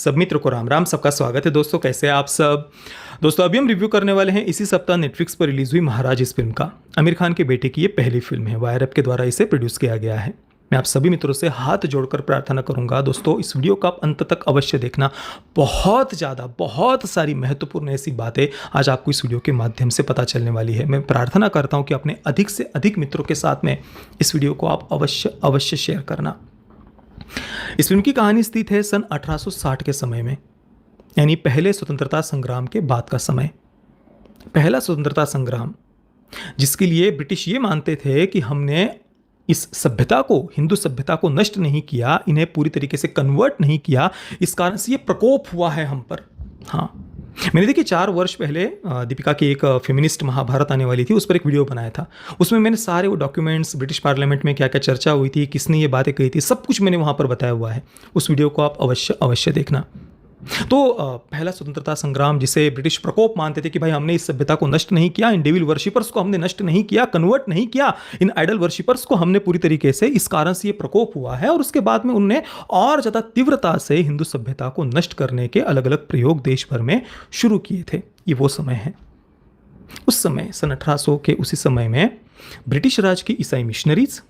सब मित्रों को राम राम। सबका स्वागत है दोस्तों। कैसे हैं आप सब दोस्तों? अभी हम रिव्यू करने वाले हैं इसी सप्ताह नेटफ्लिक्स पर रिलीज हुई महाराज इस फिल्म का। आमिर खान के बेटे की ये पहली फिल्म है। वायर ऐप के द्वारा इसे प्रोड्यूस किया गया है। मैं आप सभी मित्रों से हाथ जोड़कर प्रार्थना करूंगा दोस्तों, इस वीडियो को आप अंत तक अवश्य देखना। बहुत सारी महत्वपूर्ण ऐसी बातें आज आपको इस वीडियो के माध्यम से पता चलने वाली है। मैं प्रार्थना करता हूं कि अपने अधिक से अधिक मित्रों के साथ में इस वीडियो को आप अवश्य शेयर करना। इस फिल्म की कहानी स्थित है सन 1860 के समय में, यानी पहले स्वतंत्रता संग्राम के बाद का समय। पहला स्वतंत्रता संग्राम जिसके लिए ब्रिटिश ये मानते थे कि हमने इस सभ्यता को, हिंदू सभ्यता को नष्ट नहीं किया, इन्हें पूरी तरीके से कन्वर्ट नहीं किया, इस कारण से ये प्रकोप हुआ है हम पर। हाँ, मैंने देखिए 4 वर्ष पहले दीपिका की एक फेमिनिस्ट महाभारत आने वाली थी, उस पर एक वीडियो बनाया था। उसमें मैंने सारे वो डॉक्यूमेंट्स, ब्रिटिश पार्लियामेंट में क्या क्या चर्चा हुई थी, किसने ये बातें कही थी, सब कुछ मैंने वहाँ पर बताया हुआ है। उस वीडियो को आप अवश्य देखना। तो पहला स्वतंत्रता संग्राम जिसे ब्रिटिश प्रकोप मानते थे कि भाई हमने इस सभ्यता को नष्ट नहीं किया, इन डेविल वर्शिपर्स को हमने नष्ट नहीं किया, कन्वर्ट नहीं किया, इन आइडल वर्शिपर्स को हमने पूरी तरीके से, इस कारण से ये प्रकोप हुआ है। और उसके बाद में उन्होंने और ज़्यादा तीव्रता से हिंदू सभ्यता को नष्ट करने के अलग अलग प्रयोग देश भर में शुरू किए थे। ये वो समय है। उस समय सन 1800 के उसी समय में ब्रिटिश राज की ईसाई मिशनरीज,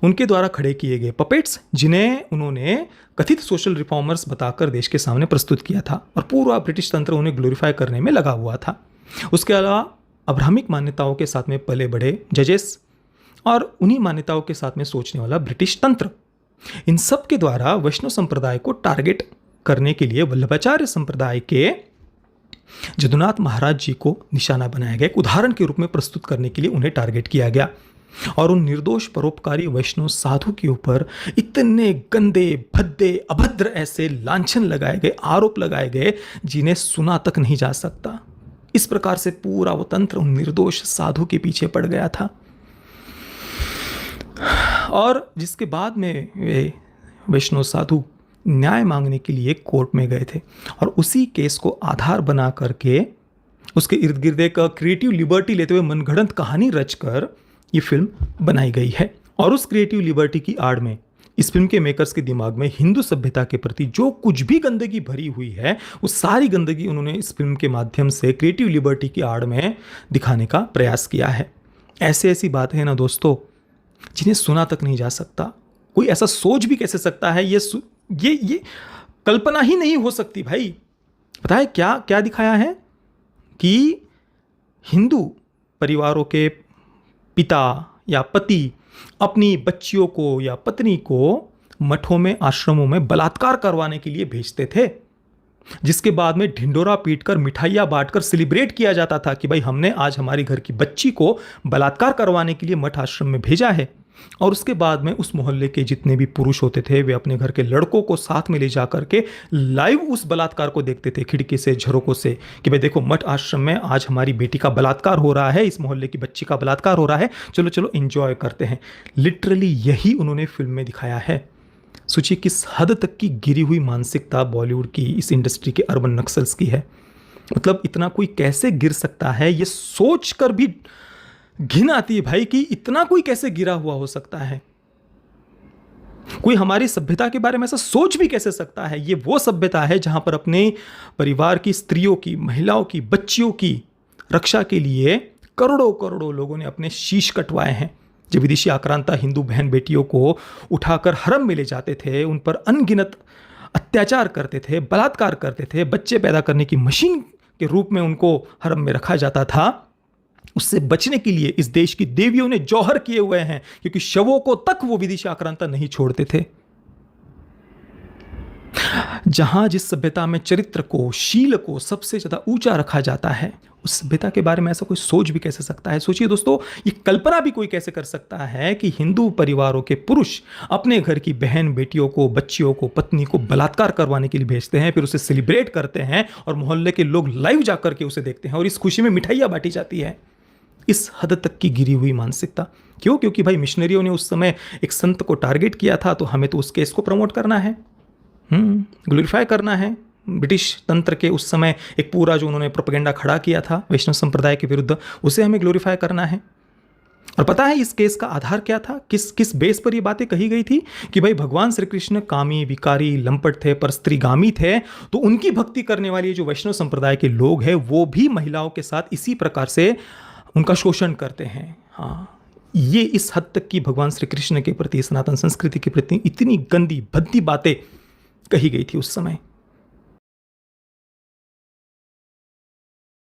उनके द्वारा खड़े किए गए पपेट्स, जिन्हें उन्होंने कथित सोशल रिफॉर्मर्स बताकर देश के सामने प्रस्तुत किया था, और पूरा ब्रिटिश तंत्र उन्हें ग्लोरीफाई करने में लगा हुआ था। उसके अलावा अब्राहमिक मान्यताओं के साथ में पले बढ़े जजेस और उन्हीं मान्यताओं के साथ में सोचने वाला ब्रिटिश तंत्र, इन सब के द्वारा वैष्णव संप्रदाय को टारगेट करने के लिए वल्लभाचार्य संप्रदाय के जदुनाथ महाराज जी को निशाना बनाया गया। एक उदाहरण के रूप में प्रस्तुत करने के लिए उन्हें टारगेट किया गया, और उन निर्दोष परोपकारी वैष्णव साधु के ऊपर इतने गंदे, भद्दे, अभद्र ऐसे लांछन लगाए गए, आरोप लगाए गए, जिन्हें सुना तक नहीं जा सकता। इस प्रकार से पूरा वो तंत्र उन निर्दोष साधु के पीछे पड़ गया था, और जिसके बाद में वे वैष्णव साधु न्याय मांगने के लिए कोर्ट में गए थे, और उसी केस को आधार बना करके उसके इर्द गिर्द एक क्रिएटिव लिबर्टी लेते हुए मनगढ़ंत कहानी रचकर ये फिल्म बनाई गई है। और उस क्रिएटिव लिबर्टी की आड़ में इस फिल्म के मेकर्स के दिमाग में हिंदू सभ्यता के प्रति जो कुछ भी गंदगी भरी हुई है, वो सारी गंदगी उन्होंने इस फिल्म के माध्यम से क्रिएटिव लिबर्टी की आड़ में दिखाने का प्रयास किया है। ऐसी बातें हैं ना दोस्तों, जिन्हें सुना तक नहीं जा सकता। कोई ऐसा सोच भी कैसे सकता है? ये कल्पना ही नहीं हो सकती भाई। पता है क्या क्या दिखाया है कि हिंदू परिवारों के पिता या पति अपनी बच्चियों को या पत्नी को मठों में, आश्रमों में बलात्कार करवाने के लिए भेजते थे, जिसके बाद में ढिंडोरा पीटकर, मिठाइयाँ बांटकर सेलिब्रेट किया जाता था कि भाई हमने आज हमारी घर की बच्ची को बलात्कार करवाने के लिए मठ आश्रम में भेजा है। और उसके बाद में उस मोहल्ले के जितने भी पुरुष होते थे, वे अपने घर के लड़कों को साथ में ले जा करके लाइव उस बलात्कार को देखते थे, खिड़की से, झरोकों से, कि भाई देखो मठ आश्रम में आज हमारी बेटी का बलात्कार हो रहा है, इस मोहल्ले की बच्ची का बलात्कार हो रहा है, चलो चलो एंजॉय करते हैं। लिटरली यही उन्होंने फिल्म में दिखाया है। सोचिए किस हद तक की गिरी हुई मानसिकता बॉलीवुड की, इस इंडस्ट्री के अर्बन नक्सल्स की है। मतलब इतना कोई कैसे गिर सकता है, ये सोच कर भी घिन आती है भाई, कि इतना कोई कैसे गिरा हुआ हो सकता है। कोई हमारी सभ्यता के बारे में ऐसा सोच भी कैसे सकता है? ये वो सभ्यता है जहां पर अपने परिवार की स्त्रियों की, महिलाओं की, बच्चियों की रक्षा के लिए करोड़ों लोगों ने अपने शीश कटवाए हैं। जो विदेशी आक्रांता हिंदू बहन बेटियों को उठाकर हरम में ले जाते थे, उन पर अनगिनत अत्याचार करते थे, बलात्कार करते थे, बच्चे पैदा करने की मशीन के रूप में उनको हरम में रखा जाता था, उससे बचने के लिए इस देश की देवियों ने जौहर किए हुए हैं, क्योंकि शवों को तक वो विदेशी आक्रांता नहीं छोड़ते थे। जहां जिस सभ्यता में चरित्र को, शील को सबसे ज्यादा ऊंचा रखा जाता है, उस सभ्यता के बारे में ऐसा कोई सोच भी कैसे सकता है? सोचिए दोस्तों, ये कल्पना भी कोई कैसे कर सकता है कि हिंदू परिवारों के पुरुष अपने घर की बहन बेटियों को, बच्चियों को, पत्नी को बलात्कार करवाने के लिए भेजते हैं, फिर उसे सेलिब्रेट करते हैं, और मोहल्ले के लोग लाइव जाकर के उसे देखते हैं, और इस खुशी में मिठाइयाँ बांटी जाती है। इस हद तक की गिरी हुई मानसिकता क्यों? क्योंकि भाई मिशनरियों ने उस समय एक संत को टारगेट किया था, तो हमें तो उस केस को प्रमोट करना है, ग्लोरीफाई करना है। ब्रिटिश तंत्र के उस समय एक पूरा जो उन्होंने प्रोपेगेंडा खड़ा किया था वैष्णव संप्रदाय के विरुद्ध, उसे हमें ग्लोरीफाई करना है। और पता है इस केस का आधार क्या था, किस किस बेस पर ये बातें कही गई थी कि भाई भगवान श्री कृष्ण कामी, विकारी, लंपट थे, परस्त्रीगामी थे, तो उनकी भक्ति करने वाले जो वैष्णव संप्रदाय के लोग हैं वो भी महिलाओं के साथ इसी प्रकार से उनका शोषण करते हैं। हाँ, ये इस हद तक की भगवान श्री कृष्ण के प्रति, सनातन संस्कृति के प्रति इतनी गंदी भद्दी बातें कही गई थी उस समय।